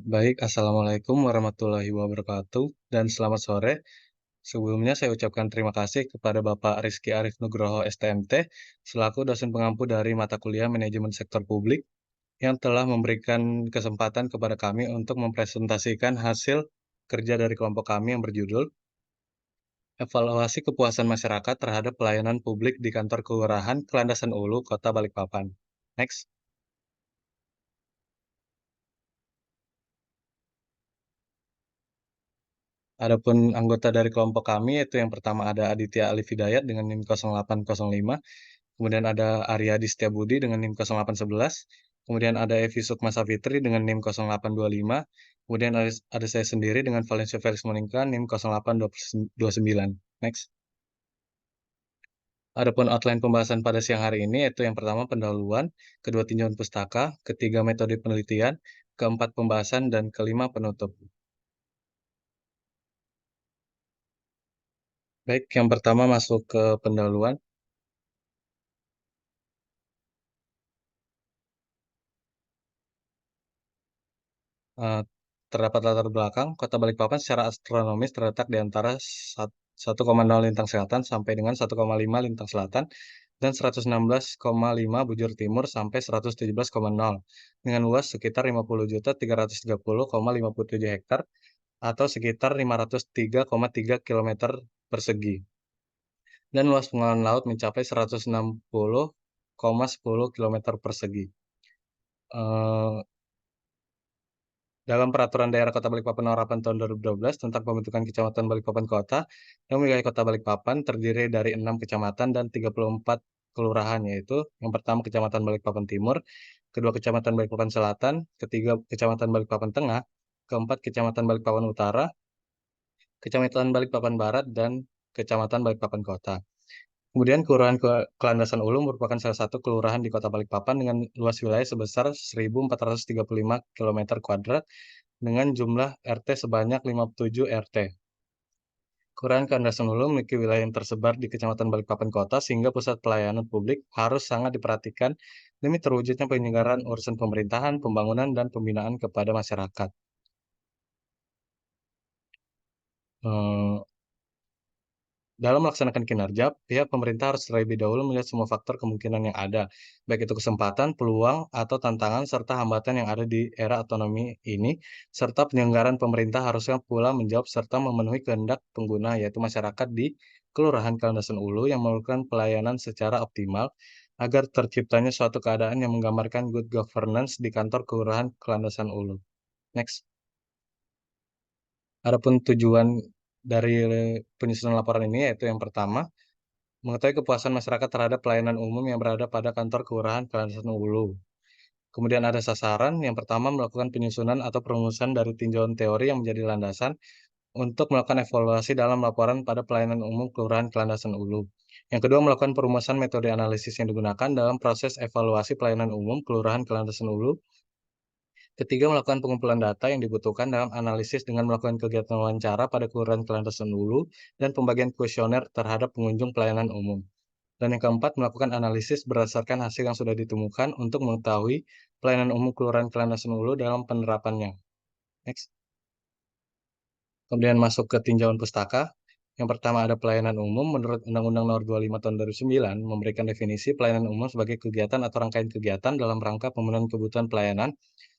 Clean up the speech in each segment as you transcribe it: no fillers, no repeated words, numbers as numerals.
Baik, assalamualaikum warahmatullahi wabarakatuh, dan selamat sore. Sebelumnya saya ucapkan terima kasih kepada Bapak Rizky Arif Nugroho STMT, selaku dosen pengampu dari mata kuliah Manajemen Sektor Publik, yang telah memberikan kesempatan kepada kami untuk mempresentasikan hasil kerja dari kelompok kami yang berjudul Evaluasi Kepuasan Masyarakat Terhadap Pelayanan Publik di Kantor Kelurahan Kelandasan Ulu, Kota Balikpapan. Next. Adapun anggota dari kelompok kami, yaitu yang pertama ada Aditya Alif Hidayat dengan NIM 0805, kemudian ada Aryadi Setiabudi dengan NIM 0811, kemudian ada Evi Sukma Savitri dengan NIM 0825, kemudian ada saya sendiri dengan Valencia Felix Monika NIM 0829. Next. Adapun outline pembahasan pada siang hari ini yaitu yang pertama pendahuluan, kedua tinjauan pustaka, ketiga metode penelitian, keempat pembahasan, dan kelima penutup. Baik, yang pertama masuk ke pendahuluan. Eee, Terdapat latar belakang, Kota Balikpapan secara astronomis terletak di antara 1,0 lintang selatan sampai dengan 1,5 lintang selatan dan 116,5 bujur timur sampai 117,0 dengan luas sekitar 50.330,57 hektar atau sekitar 503,3 kilometer persegi, dan luas pengolahan laut mencapai 160,10 kilometer persegi. Eee Dalam Peraturan Daerah Kota Balikpapan Nomor 8 Tahun 2012 tentang pembentukan Kecamatan Balikpapan Kota, yang wilayah Kota Balikpapan terdiri dari 6 kecamatan dan 34 kelurahan, yaitu yang pertama Kecamatan Balikpapan Timur, kedua Kecamatan Balikpapan Selatan, ketiga Kecamatan Balikpapan Tengah, keempat Kecamatan Balikpapan Utara, Kecamatan Balikpapan Barat, dan Kecamatan Balikpapan Kota. Kemudian Kelurahan Kelandasan Ulu merupakan salah satu kelurahan di Kota Balikpapan dengan luas wilayah sebesar 1.435 kilometer kuadrat dengan jumlah RT sebanyak 57 RT. Kelurahan Kelandasan Ulu memiliki wilayah yang tersebar di Kecamatan Balikpapan Kota sehingga pusat pelayanan publik harus sangat diperhatikan demi terwujudnya penyelenggaraan urusan pemerintahan, pembangunan, dan pembinaan kepada masyarakat. Eee Dalam melaksanakan kinerja, pihak pemerintah harus terlebih dahulu melihat semua faktor kemungkinan yang ada, baik itu kesempatan, peluang, atau tantangan, serta hambatan yang ada di era otonomi ini, serta penyelenggaraan pemerintah harusnya pula menjawab serta memenuhi kehendak pengguna, yaitu masyarakat di Kelurahan Kalandasan Ulu yang memerlukan pelayanan secara optimal, agar terciptanya suatu keadaan yang menggambarkan good governance di kantor Kelurahan Kalandasan Ulu. Next. Adapun tujuan dari penyusunan laporan ini yaitu yang pertama, mengetahui kepuasan masyarakat terhadap pelayanan umum yang berada pada kantor kelurahan Kelandasan Ulu. Kemudian ada sasaran, yang pertama melakukan penyusunan atau perumusan dari tinjauan teori yang menjadi landasan untuk melakukan evaluasi dalam laporan pada pelayanan umum Kelurahan Kelandasan Ulu. Yang kedua, melakukan perumusan metode analisis yang digunakan dalam proses evaluasi pelayanan umum Kelurahan Kelandasan Ulu. Ketiga, melakukan pengumpulan data yang dibutuhkan dalam analisis dengan melakukan kegiatan wawancara pada Kelurahan Kelandasan Ulu dan pembagian kuesioner terhadap pengunjung pelayanan umum. Dan yang keempat, melakukan analisis berdasarkan hasil yang sudah ditemukan untuk mengetahui pelayanan umum Kelurahan Kelandasan Ulu dalam penerapannya. Next. Kemudian masuk ke tinjauan pustaka. Yang pertama ada pelayanan umum menurut Undang-Undang Nomor 25 Tahun 2009 memberikan definisi pelayanan umum sebagai kegiatan atau rangkaian kegiatan dalam rangka pemenuhan kebutuhan pelayanan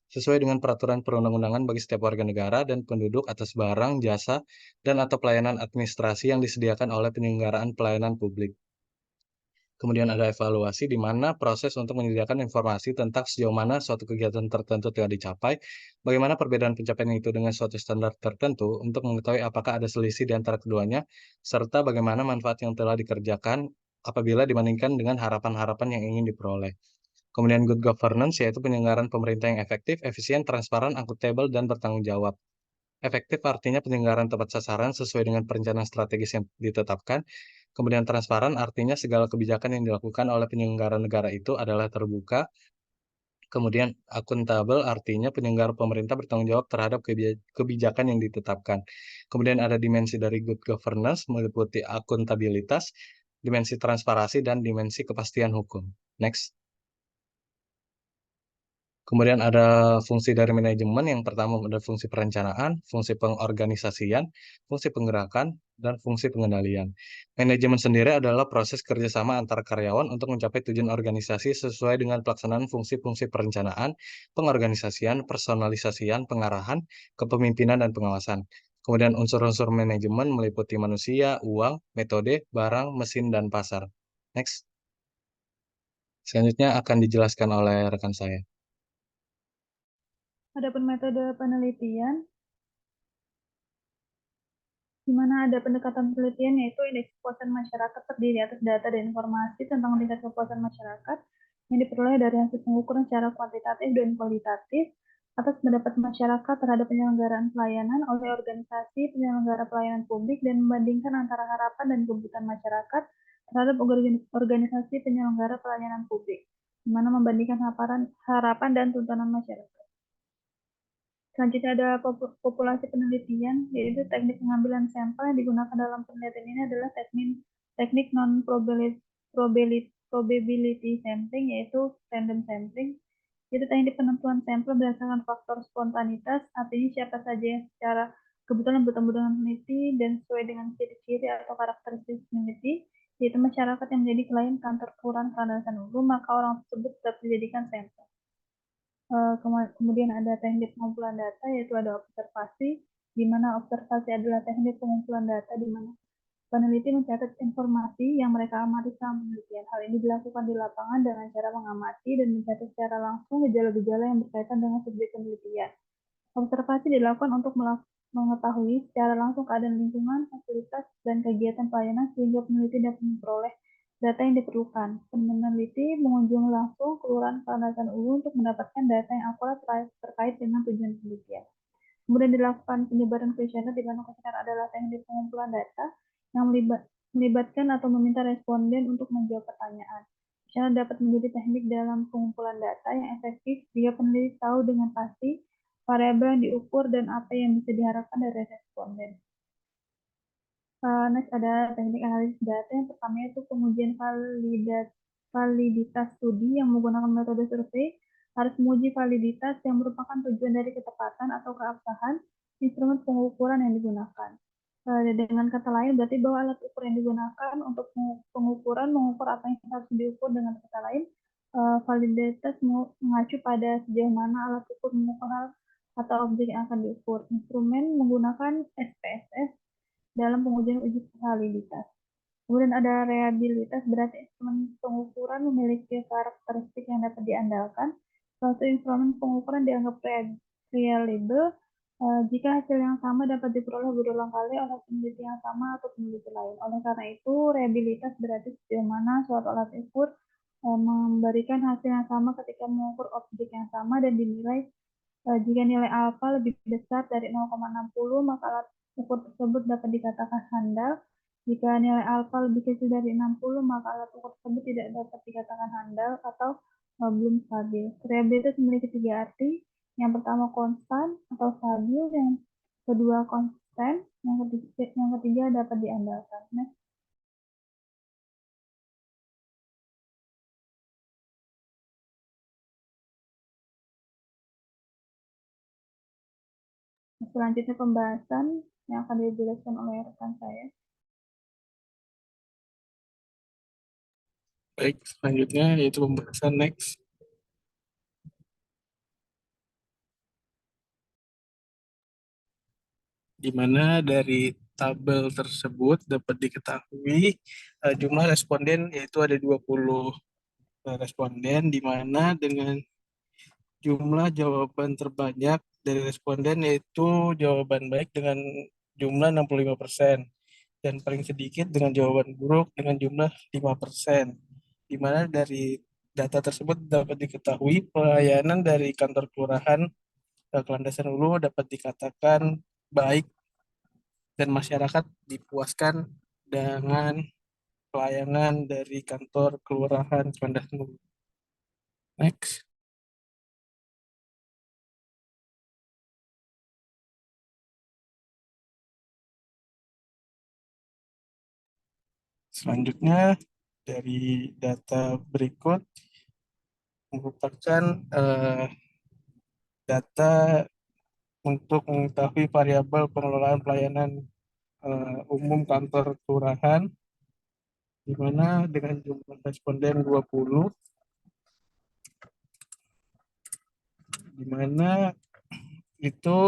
sesuai dengan peraturan perundang-undangan bagi setiap warga negara dan penduduk atas barang, jasa, dan atau pelayanan administrasi yang disediakan oleh penyelenggaraan pelayanan publik. Kemudian ada evaluasi di mana proses untuk menyediakan informasi tentang sejauh mana suatu kegiatan tertentu telah dicapai, bagaimana perbedaan pencapaian itu dengan suatu standar tertentu untuk mengetahui apakah ada selisih di antara keduanya, serta bagaimana manfaat yang telah dikerjakan apabila dibandingkan dengan harapan-harapan yang ingin diperoleh. Kemudian good governance yaitu penyelenggaraan pemerintah yang efektif, efisien, transparan, akuntabel, dan bertanggung jawab. Efektif artinya penyelenggaraan tepat sasaran sesuai dengan perencanaan strategis yang ditetapkan. Kemudian transparan artinya segala kebijakan yang dilakukan oleh penyelenggara negara itu adalah terbuka. Kemudian akuntabel artinya penyelenggara pemerintah bertanggung jawab terhadap kebijakan yang ditetapkan. Kemudian ada dimensi dari good governance meliputi akuntabilitas, dimensi transparansi, dan dimensi kepastian hukum. Next. Kemudian ada fungsi dari manajemen, yang pertama ada fungsi perencanaan, fungsi pengorganisasian, fungsi penggerakan, dan fungsi pengendalian. Manajemen sendiri adalah proses kerjasama antar karyawan untuk mencapai tujuan organisasi sesuai dengan pelaksanaan fungsi-fungsi perencanaan, pengorganisasian, personalisasian, pengarahan, kepemimpinan, dan pengawasan. Kemudian unsur-unsur manajemen meliputi manusia, uang, metode, barang, mesin, dan pasar. Next. Selanjutnya akan dijelaskan oleh rekan saya. Adapun metode penelitian, di mana ada pendekatan penelitian yaitu indeks kepuasan masyarakat terdiri atas data dan informasi tentang tingkat kepuasan masyarakat yang diperoleh dari hasil pengukuran secara kuantitatif dan kualitatif atas pendapat masyarakat terhadap penyelenggaraan pelayanan oleh organisasi penyelenggara pelayanan publik dan membandingkan antara harapan dan kebutuhan masyarakat terhadap organisasi penyelenggara pelayanan publik, di mana membandingkan harapan dan tuntutan masyarakat. Selanjutnya ada populasi penelitian, yaitu teknik pengambilan sampel yang digunakan dalam penelitian ini adalah teknik non-probability sampling, yaitu random sampling. Itu teknik penentuan sampel berdasarkan faktor spontanitas, artinya siapa saja yang secara kebetulan bertemu dengan peneliti dan sesuai dengan ciri-ciri atau karakteristik peneliti, yaitu masyarakat yang menjadi klien kantor kelurahan Landasan Ulu, maka orang tersebut dapat dijadikan sampel. Kemudian ada teknik pengumpulan data, yaitu ada observasi, di mana observasi adalah teknik pengumpulan data di mana peneliti mencatat informasi yang mereka amati selama penelitian. Hal ini dilakukan di lapangan dengan cara mengamati dan mencatat secara langsung gejala-gejala yang berkaitan dengan subjek penelitian. Observasi dilakukan untuk mengetahui secara langsung keadaan lingkungan, fasilitas, dan kegiatan pelayanan sehingga peneliti dapat memperoleh data yang diperlukan. Peneliti mengunjungi langsung kelurahan Landasan Ulu untuk mendapatkan data yang akurat terkait dengan tujuan penelitian. Kemudian dilakukan penyebaran kuesioner, di mana kuesioner adalah teknik pengumpulan data yang melibatkan atau meminta responden untuk menjawab pertanyaan. Kuesioner dapat menjadi teknik dalam pengumpulan data yang efektif jika peneliti tahu dengan pasti variabel yang diukur dan apa yang bisa diharapkan dari responden. Next ada teknik analisis data. Yang pertama itu pengujian validitas studi yang menggunakan metode survei harus menguji validitas yang merupakan tujuan dari ketepatan atau keabsahan instrumen pengukuran yang digunakan. Dengan kata lain, berarti bahwa alat ukur yang digunakan untuk pengukuran mengukur apa yang harus diukur. Dengan kata lain, validitas mengacu pada sejauh mana alat ukur mengukur hal atau objek yang akan diukur. Instrumen menggunakan SPSS dalam pengujian uji validitas. Kemudian ada reliabilitas, berarti instrumen pengukuran memiliki karakteristik yang dapat diandalkan. Suatu instrumen pengukuran dianggap reliable jika hasil yang sama dapat diperoleh berulang kali oleh peneliti yang sama atau peneliti lain. Oleh karena itu, reliabilitas berarti sejauh mana suatu alat ukur memberikan hasil yang sama ketika mengukur objek yang sama dan dinilai jika nilai alfa lebih besar dari 0,60, maka alat ukur tersebut dapat dikatakan handal. Jika nilai alfa lebih kecil dari 60, maka alat ukur tersebut tidak dapat dikatakan handal atau belum stabil. Reliabilitas memiliki tiga arti. Yang pertama konstan atau stabil, yang kedua konsisten, yang ketiga dapat diandalkan. Nah, selanjutnya pembahasan yang akan dijelaskan oleh rekan saya. Baik, selanjutnya yaitu pembahasan next. Di mana dari tabel tersebut dapat diketahui jumlah responden yaitu ada 20 responden, di mana dengan jumlah jawaban terbanyak dari responden yaitu jawaban baik dengan jumlah 65% dan paling sedikit dengan jawaban buruk dengan jumlah 5%. Di mana dari data tersebut dapat diketahui pelayanan dari kantor kelurahan Landasan Ulu dapat dikatakan baik dan masyarakat dipuaskan dengan pelayanan dari kantor kelurahan Landasan Ulu. Next. Selanjutnya dari data berikut merupakan data untuk mengetahui variabel pengelolaan pelayanan umum kantor kelurahan, di mana dengan jumlah responden 20, di mana itu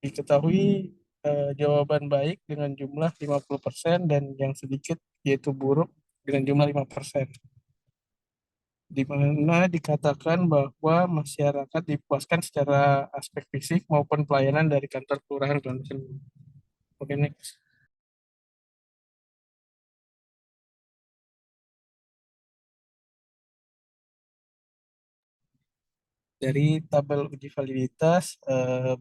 diketahui jawaban baik dengan jumlah 50% dan yang sedikit yaitu buruk dengan jumlah 5%. Di mana dikatakan bahwa masyarakat dipuaskan secara aspek fisik maupun pelayanan dari kantor kelurahan Johnson. Oke, next. Dari tabel uji validitas,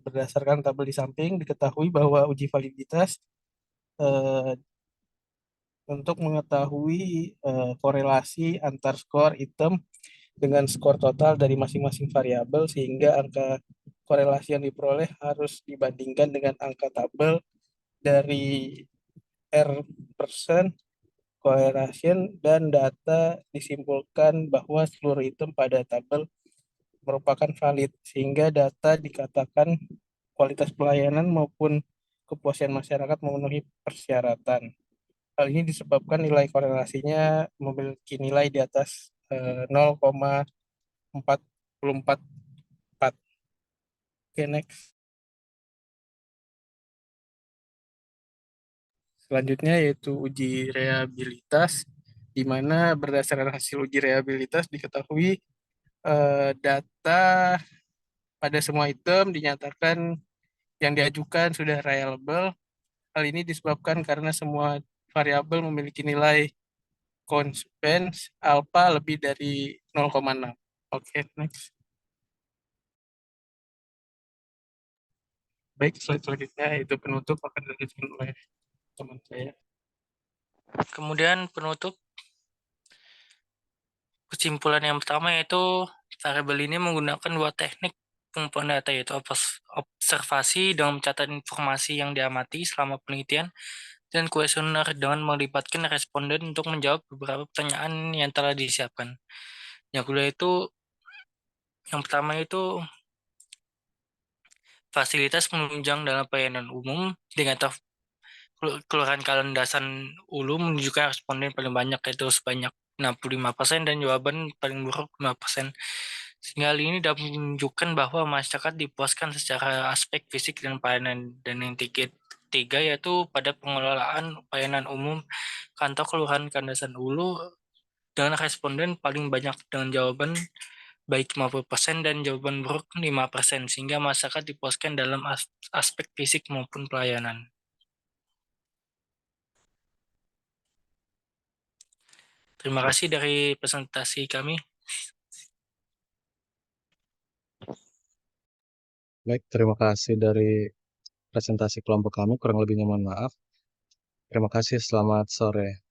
berdasarkan tabel di samping, diketahui bahwa uji validitas untuk mengetahui korelasi antar skor item dengan skor total dari masing-masing variabel, sehingga angka korelasi yang diperoleh harus dibandingkan dengan angka tabel dari R persen correlation, dan data disimpulkan bahwa seluruh item pada tabel merupakan valid, sehingga data dikatakan kualitas pelayanan maupun kepuasan masyarakat memenuhi persyaratan. Hal ini disebabkan nilai korelasinya memiliki nilai di atas 0,444. Oke, next. Selanjutnya yaitu uji reliabilitas, di mana berdasarkan hasil uji reliabilitas diketahui data pada semua item dinyatakan yang diajukan sudah reliable. Hal ini disebabkan karena semua variabel memiliki nilai confidence alpha lebih dari 0,6. Oke, next. Baik, slide selanjutnya itu penutup akan dilanjutkan oleh teman saya. Kemudian penutup, kesimpulan yang pertama yaitu variabel ini menggunakan dua teknik pengumpulan data, yaitu observasi dengan mencatat informasi yang diamati selama penelitian, dan kuesioner dengan melibatkan responden untuk menjawab beberapa pertanyaan yang telah disiapkan. Yang kedua itu, yang pertama itu fasilitas penunjang dalam pelayanan umum dengan Kelurahan Kalandasan Ulu menunjukkan responden paling banyak, yaitu sebanyak 65%, dan jawaban paling buruk 5%. Sehingga hal ini dapat menunjukkan bahwa masyarakat dipuaskan secara aspek fisik dan pelayanan. Dan yang ketiga yaitu pada pengelolaan pelayanan umum kantor Kelurahan Kalandasan Ulu dengan responden paling banyak dengan jawaban baik 50% dan jawaban buruk 5%, sehingga masyarakat dipuaskan dalam aspek fisik maupun pelayanan. Terima kasih dari presentasi kami. Baik, terima kasih dari presentasi kelompok kami. Kurang lebihnya mohon maaf. Terima kasih, selamat sore.